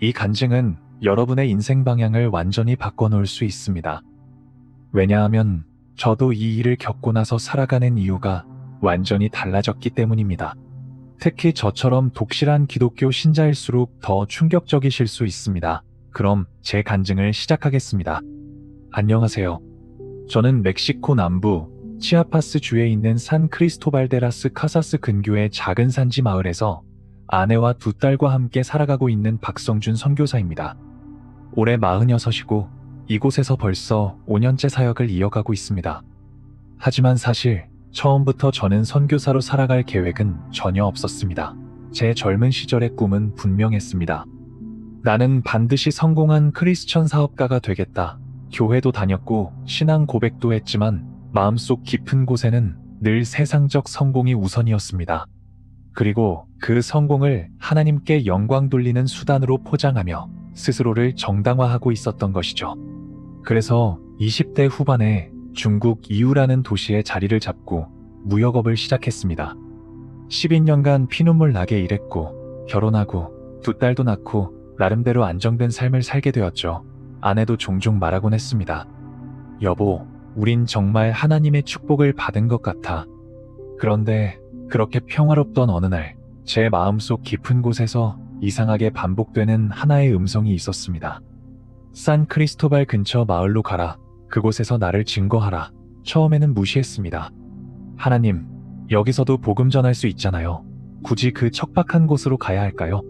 이 간증은 여러분의 인생 방향을 완전히 바꿔놓을 수 있습니다. 왜냐하면 저도 이 일을 겪고 나서 살아가는 이유가 완전히 달라졌기 때문입니다. 특히 저처럼 독실한 기독교 신자일수록 더 충격적이실 수 있습니다. 그럼 제 간증을 시작하겠습니다. 안녕하세요. 저는 멕시코 남부 치아파스 주에 있는 산 크리스토발 데 라스 카사스 근교의 작은 산지 마을에서 아내와 두 딸과 함께 살아가고 있는 박성준 선교사입니다. 올해 46이고 이곳에서 벌써 5년째 사역을 이어가고 있습니다. 하지만 사실 처음부터 저는 선교사로 살아갈 계획은 전혀 없었습니다. 제 젊은 시절의 꿈은 분명했습니다. 나는 반드시 성공한 크리스천 사업가가 되겠다. 교회도 다녔고 신앙 고백도 했지만 마음속 깊은 곳에는 늘 세상적 성공이 우선이었습니다. 그리고 그 성공을 하나님께 영광 돌리는 수단으로 포장하며 스스로를 정당화하고 있었던 것이죠. 그래서 20대 후반에 중국 이우라는 도시에 자리를 잡고 무역업을 시작했습니다. 12년간 피눈물 나게 일했고 결혼하고 두 딸도 낳고 나름대로 안정된 삶을 살게 되었죠. 아내도 종종 말하곤 했습니다. 여보, 우린 정말 하나님의 축복을 받은 것 같아. 그런데 그렇게 평화롭던 어느 날, 제 마음속 깊은 곳에서 이상하게 반복되는 하나의 음성이 있었습니다. 산 크리스토발 근처 마을로 가라. 그곳에서 나를 증거하라. 처음에는 무시했습니다. 하나님, 여기서도 복음 전할 수 있잖아요. 굳이 그 척박한 곳으로 가야 할까요?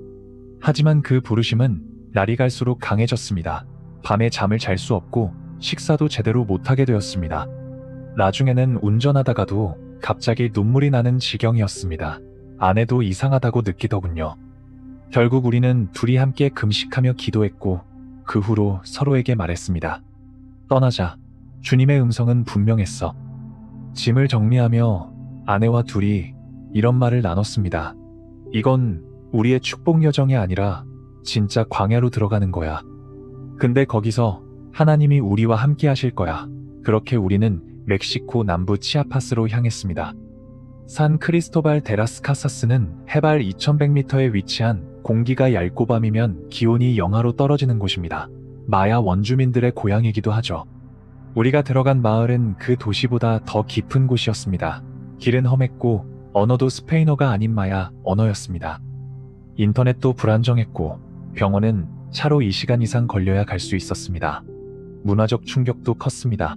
하지만 그 부르심은 날이 갈수록 강해졌습니다. 밤에 잠을 잘 수 없고 식사도 제대로 못하게 되었습니다. 나중에는 운전하다가도 갑자기 눈물이 나는 지경이었습니다. 아내도 이상하다고 느끼더군요. 결국 우리는 둘이 함께 금식하며 기도했고 그 후로 서로에게 말했습니다. 떠나자. 주님의 음성은 분명했어. 짐을 정리하며 아내와 둘이 이런 말을 나눴습니다. 이건 우리의 축복 여정이 아니라 진짜 광야로 들어가는 거야. 근데 거기서 하나님이 우리와 함께 하실 거야. 그렇게 우리는 멕시코 남부 치아파스로 향했습니다. 산 크리스토발 데라스 카사스는 해발 2100m에 위치한 공기가 얇고 밤이면 기온이 영하로 떨어지는 곳입니다. 마야 원주민들의 고향이기도 하죠. 우리가 들어간 마을은 그 도시보다 더 깊은 곳이었습니다. 길은 험했고 언어도 스페인어가 아닌 마야 언어였습니다. 인터넷도 불안정했고 병원은 차로 2시간 이상 걸려야 갈 수 있었습니다. 문화적 충격도 컸습니다.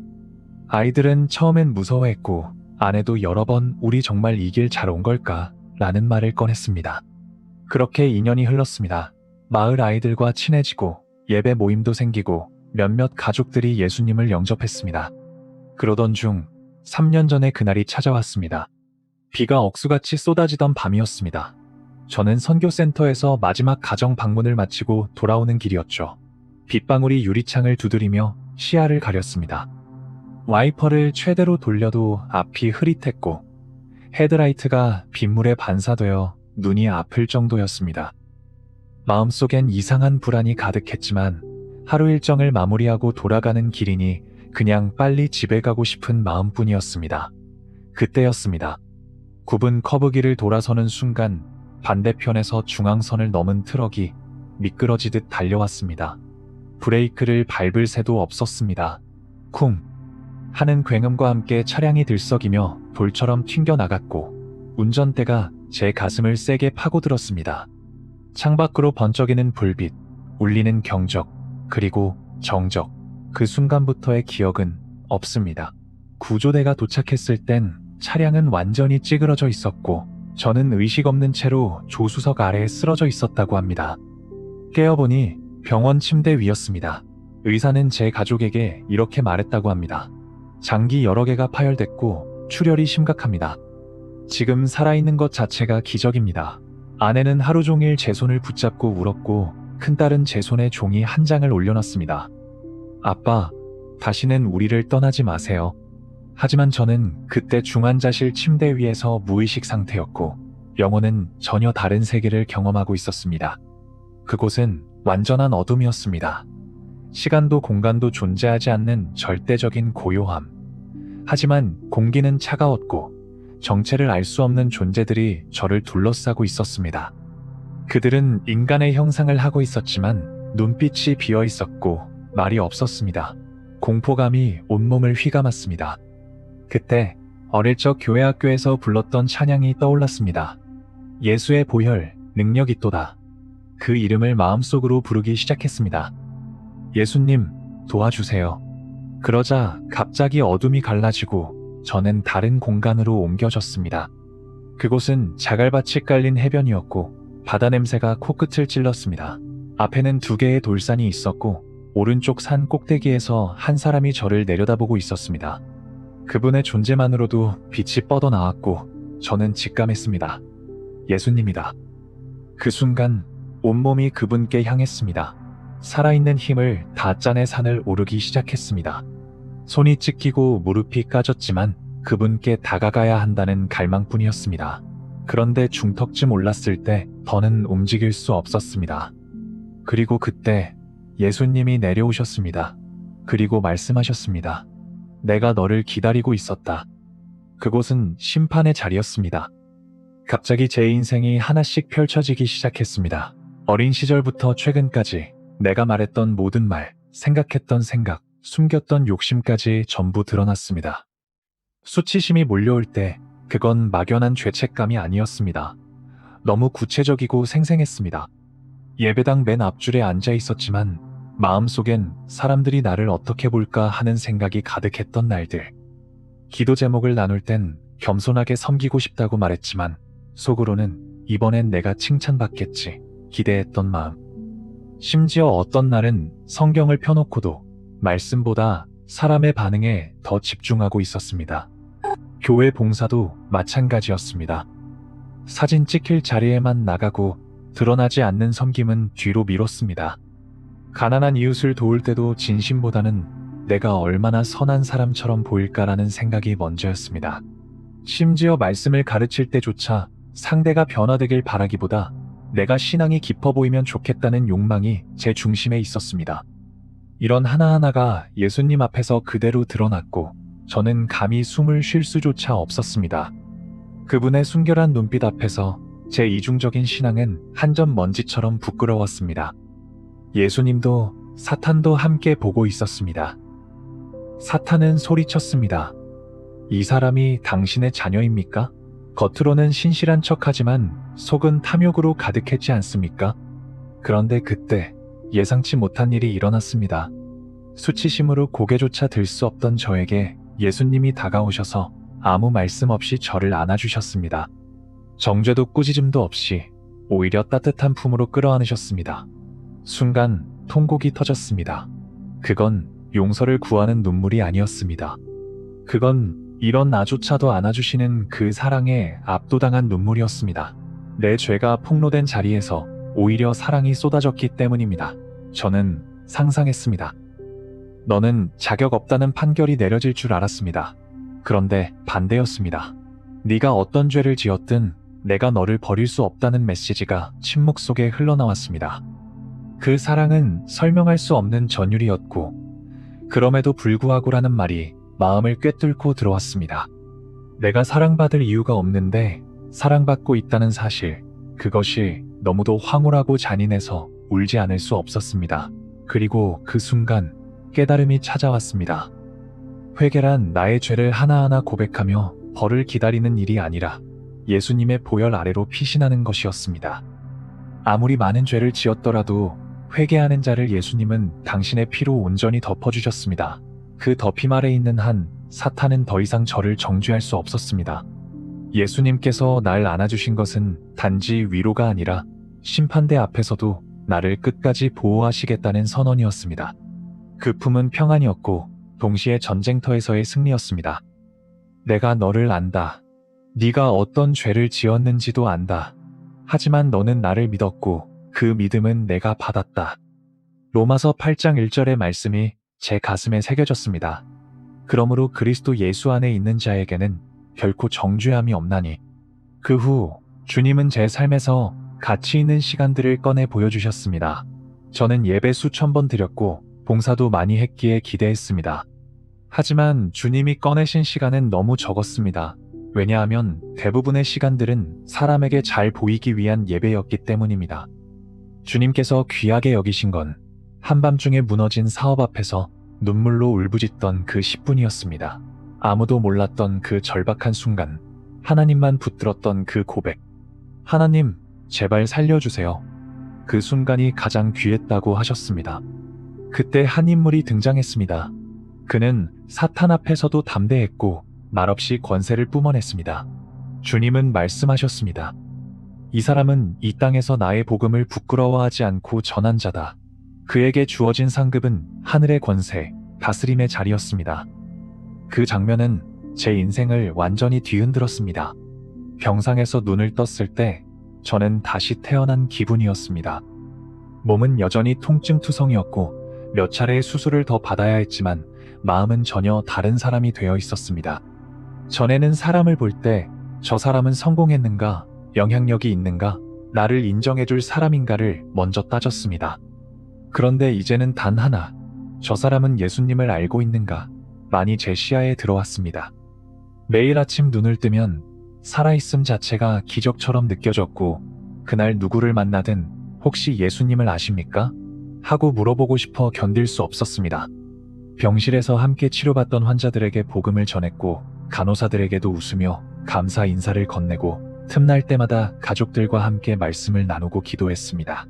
아이들은 처음엔 무서워했고 아내도 여러 번 우리 정말 이 길 잘 온 걸까? 라는 말을 꺼냈습니다. 그렇게 2년이 흘렀습니다. 마을 아이들과 친해지고 예배 모임도 생기고 몇몇 가족들이 예수님을 영접했습니다. 그러던 중 3년 전에 그날이 찾아왔습니다. 비가 억수같이 쏟아지던 밤이었습니다. 저는 선교센터에서 마지막 가정 방문을 마치고 돌아오는 길이었죠. 빗방울이 유리창을 두드리며 시야를 가렸습니다. 와이퍼를 최대로 돌려도 앞이 흐릿했고 헤드라이트가 빗물에 반사되어 눈이 아플 정도였습니다. 마음속엔 이상한 불안이 가득했지만 하루 일정을 마무리하고 돌아가는 길이니 그냥 빨리 집에 가고 싶은 마음뿐이었습니다. 그때였습니다. 굽은 커브길을 돌아서는 순간 반대편에서 중앙선을 넘은 트럭이 미끄러지듯 달려왔습니다. 브레이크를 밟을 새도 없었습니다. 쿵 하는 굉음과 함께 차량이 들썩이며 돌처럼 튕겨나갔고 운전대가 제 가슴을 세게 파고들었습니다. 창밖으로 번쩍이는 불빛, 울리는 경적, 그리고 정적. 그 순간부터의 기억은 없습니다. 구조대가 도착했을 땐 차량은 완전히 찌그러져 있었고 저는 의식 없는 채로 조수석 아래에 쓰러져 있었다고 합니다. 깨어보니 병원 침대 위였습니다. 의사는 제 가족에게 이렇게 말했다고 합니다. 장기 여러 개가 파열됐고 출혈이 심각합니다. 지금 살아있는 것 자체가 기적입니다. 아내는 하루 종일 제 손을 붙잡고 울었고 큰딸은 제 손에 종이 한 장을 올려놨습니다. 아빠, 다시는 우리를 떠나지 마세요. 하지만 저는 그때 중환자실 침대 위에서 무의식 상태였고 영혼은 전혀 다른 세계를 경험하고 있었습니다. 그곳은 완전한 어둠이었습니다. 시간도 공간도 존재하지 않는 절대적인 고요함. 하지만 공기는 차가웠고 정체를 알 수 없는 존재들이 저를 둘러싸고 있었습니다. 그들은 인간의 형상을 하고 있었지만 눈빛이 비어 있었고 말이 없었습니다. 공포감이 온몸을 휘감았습니다. 그때 어릴 적 교회 학교에서 불렀던 찬양이 떠올랐습니다. 예수의 보혈, 능력 있도다. 그 이름을 마음속으로 부르기 시작했습니다. 예수님, 도와주세요. 그러자 갑자기 어둠이 갈라지고 저는 다른 공간으로 옮겨졌습니다. 그곳은 자갈밭이 깔린 해변이었고 바다 냄새가 코끝을 찔렀습니다. 앞에는 2개의 돌산이 있었고 오른쪽 산 꼭대기에서 한 사람이 저를 내려다보고 있었습니다. 그분의 존재만으로도 빛이 뻗어나왔고 저는 직감했습니다. 예수님이다. 그 순간 온몸이 그분께 향했습니다. 살아있는 힘을 다 짜내 산을 오르기 시작했습니다. 손이 찢기고 무릎이 까졌지만 그분께 다가가야 한다는 갈망뿐이었습니다. 그런데 중턱쯤 올랐을 때 더는 움직일 수 없었습니다. 그리고 그때 예수님이 내려오셨습니다. 그리고 말씀하셨습니다. 내가 너를 기다리고 있었다. 그곳은 심판의 자리였습니다. 갑자기 제 인생이 하나씩 펼쳐지기 시작했습니다. 어린 시절부터 최근까지 내가 말했던 모든 말, 생각했던 생각, 숨겼던 욕심까지 전부 드러났습니다. 수치심이 몰려올 때 그건 막연한 죄책감이 아니었습니다. 너무 구체적이고 생생했습니다. 예배당 맨 앞줄에 앉아 있었지만 마음속엔 사람들이 나를 어떻게 볼까 하는 생각이 가득했던 날들. 기도 제목을 나눌 땐 겸손하게 섬기고 싶다고 말했지만 속으로는 이번엔 내가 칭찬받겠지 기대했던 마음. 심지어 어떤 날은 성경을 펴놓고도 말씀보다 사람의 반응에 더 집중하고 있었습니다. 교회 봉사도 마찬가지였습니다. 사진 찍힐 자리에만 나가고 드러나지 않는 섬김은 뒤로 미뤘습니다. 가난한 이웃을 도울 때도 진심보다는 내가 얼마나 선한 사람처럼 보일까라는 생각이 먼저였습니다. 심지어 말씀을 가르칠 때조차 상대가 변화되길 바라기보다 내가 신앙이 깊어 보이면 좋겠다는 욕망이 제 중심에 있었습니다. 이런 하나하나가 예수님 앞에서 그대로 드러났고 저는 감히 숨을 쉴 수조차 없었습니다. 그분의 순결한 눈빛 앞에서 제 이중적인 신앙은 한 점 먼지처럼 부끄러웠습니다. 예수님도 사탄도 함께 보고 있었습니다. 사탄은 소리쳤습니다. 이 사람이 당신의 자녀입니까? 겉으로는 신실한 척하지만 속은 탐욕으로 가득했지 않습니까? 그런데 그때 예상치 못한 일이 일어났습니다. 수치심으로 고개조차 들 수 없던 저에게 예수님이 다가오셔서 아무 말씀 없이 저를 안아주셨습니다. 정죄도 꾸짖음도 없이 오히려 따뜻한 품으로 끌어안으셨습니다. 순간 통곡이 터졌습니다. 그건 용서를 구하는 눈물이 아니었습니다. 그건 이런 나조차도 안아주시는 그 사랑에 압도당한 눈물이었습니다. 내 죄가 폭로된 자리에서 오히려 사랑이 쏟아졌기 때문입니다. 저는 상상했습니다. 너는 자격 없다는 판결이 내려질 줄 알았습니다. 그런데 반대였습니다. 네가 어떤 죄를 지었든 내가 너를 버릴 수 없다는 메시지가 침묵 속에 흘러나왔습니다. 그 사랑은 설명할 수 없는 전율이었고 그럼에도 불구하고라는 말이 마음을 꿰뚫고 들어왔습니다. 내가 사랑받을 이유가 없는데 사랑받고 있다는 사실, 그것이 너무도 황홀하고 잔인해서 울지 않을 수 없었습니다. 그리고 그 순간 깨달음이 찾아왔습니다. 회개란 나의 죄를 하나하나 고백하며 벌을 기다리는 일이 아니라 예수님의 보혈 아래로 피신하는 것이었습니다. 아무리 많은 죄를 지었더라도 회개하는 자를 예수님은 당신의 피로 온전히 덮어주셨습니다. 그 덮임 아래 있는 한 사탄은 더 이상 저를 정죄할 수 없었습니다. 예수님께서 날 안아주신 것은 단지 위로가 아니라 심판대 앞에서도 나를 끝까지 보호하시겠다는 선언이었습니다. 그 품은 평안이었고 동시에 전쟁터에서의 승리였습니다. 내가 너를 안다. 네가 어떤 죄를 지었는지도 안다. 하지만 너는 나를 믿었고 그 믿음은 내가 받았다. 로마서 8장 1절의 말씀이 제 가슴에 새겨졌습니다. 그러므로 그리스도 예수 안에 있는 자에게는 결코 정죄함이 없나니. 그 후 주님은 제 삶에서 가치 있는 시간들을 꺼내 보여주셨습니다. 저는 예배 수천 번 드렸고 봉사도 많이 했기에 기대했습니다. 하지만 주님이 꺼내신 시간은 너무 적었습니다. 왜냐하면 대부분의 시간들은 사람에게 잘 보이기 위한 예배였기 때문입니다. 주님께서 귀하게 여기신 건 한밤중에 무너진 사업 앞에서 눈물로 울부짖던 그 10분이었습니다. 아무도 몰랐던 그 절박한 순간, 하나님만 붙들었던 그 고백. 하나님, 제발 살려주세요. 그 순간이 가장 귀했다고 하셨습니다. 그때 한 인물이 등장했습니다. 그는 사탄 앞에서도 담대했고 말없이 권세를 뿜어냈습니다. 주님은 말씀하셨습니다. 이 사람은 이 땅에서 나의 복음을 부끄러워하지 않고 전한 자다. 그에게 주어진 상급은 하늘의 권세, 다스림의 자리였습니다. 그 장면은 제 인생을 완전히 뒤흔들었습니다. 병상에서 눈을 떴을 때 저는 다시 태어난 기분이었습니다. 몸은 여전히 통증투성이었고 몇 차례의 수술을 더 받아야 했지만 마음은 전혀 다른 사람이 되어 있었습니다. 전에는 사람을 볼 때 저 사람은 성공했는가, 영향력이 있는가, 나를 인정해줄 사람인가를 먼저 따졌습니다. 그런데 이제는 단 하나, 저 사람은 예수님을 알고 있는가, 많이 제 시야에 들어왔습니다. 매일 아침 눈을 뜨면 살아있음 자체가 기적처럼 느껴졌고, 그날 누구를 만나든 혹시 예수님을 아십니까? 하고 물어보고 싶어 견딜 수 없었습니다. 병실에서 함께 치료받던 환자들에게 복음을 전했고, 간호사들에게도 웃으며 감사 인사를 건네고, 틈날 때마다 가족들과 함께 말씀을 나누고 기도했습니다.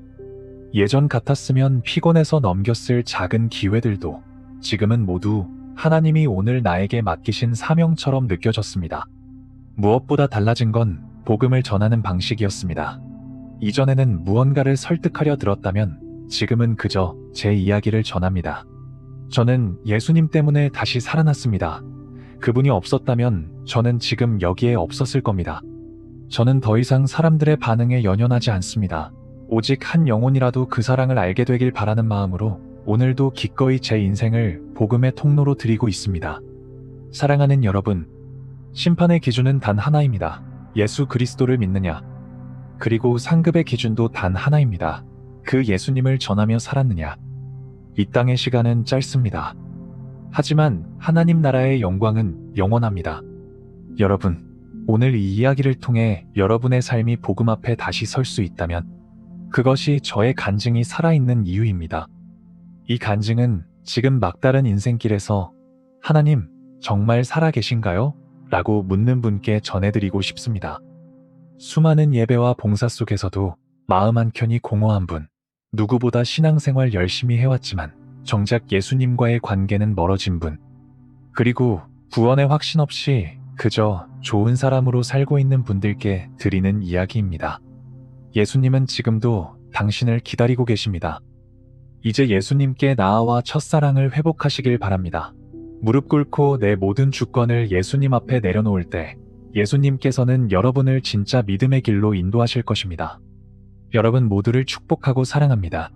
예전 같았으면 피곤해서 넘겼을 작은 기회들도 지금은 모두 하나님이 오늘 나에게 맡기신 사명처럼 느껴졌습니다. 무엇보다 달라진 건 복음을 전하는 방식이었습니다. 이전에는 무언가를 설득하려 들었다면 지금은 그저 제 이야기를 전합니다. 저는 예수님 때문에 다시 살아났습니다. 그분이 없었다면 저는 지금 여기에 없었을 겁니다. 저는 더 이상 사람들의 반응에 연연하지 않습니다. 오직 한 영혼이라도 그 사랑을 알게 되길 바라는 마음으로 오늘도 기꺼이 제 인생을 복음의 통로로 드리고 있습니다. 사랑하는 여러분, 심판의 기준은 단 하나입니다. 예수 그리스도를 믿느냐? 그리고 상급의 기준도 단 하나입니다. 그 예수님을 전하며 살았느냐? 이 땅의 시간은 짧습니다. 하지만 하나님 나라의 영광은 영원합니다. 여러분, 오늘 이 이야기를 통해 여러분의 삶이 복음 앞에 다시 설 수 있다면 그것이 저의 간증이 살아있는 이유입니다. 이 간증은 지금 막다른 인생길에서 하나님, 정말 살아계신가요? 라고 묻는 분께 전해드리고 싶습니다. 수많은 예배와 봉사 속에서도 마음 한켠이 공허한 분, 누구보다 신앙생활 열심히 해왔지만 정작 예수님과의 관계는 멀어진 분, 그리고 구원의 확신 없이 그저 좋은 사람으로 살고 있는 분들께 드리는 이야기입니다. 예수님은 지금도 당신을 기다리고 계십니다. 이제 예수님께 나아와 첫사랑을 회복하시길 바랍니다. 무릎 꿇고 내 모든 주권을 예수님 앞에 내려놓을 때 예수님께서는 여러분을 진짜 믿음의 길로 인도하실 것입니다. 여러분 모두를 축복하고 사랑합니다.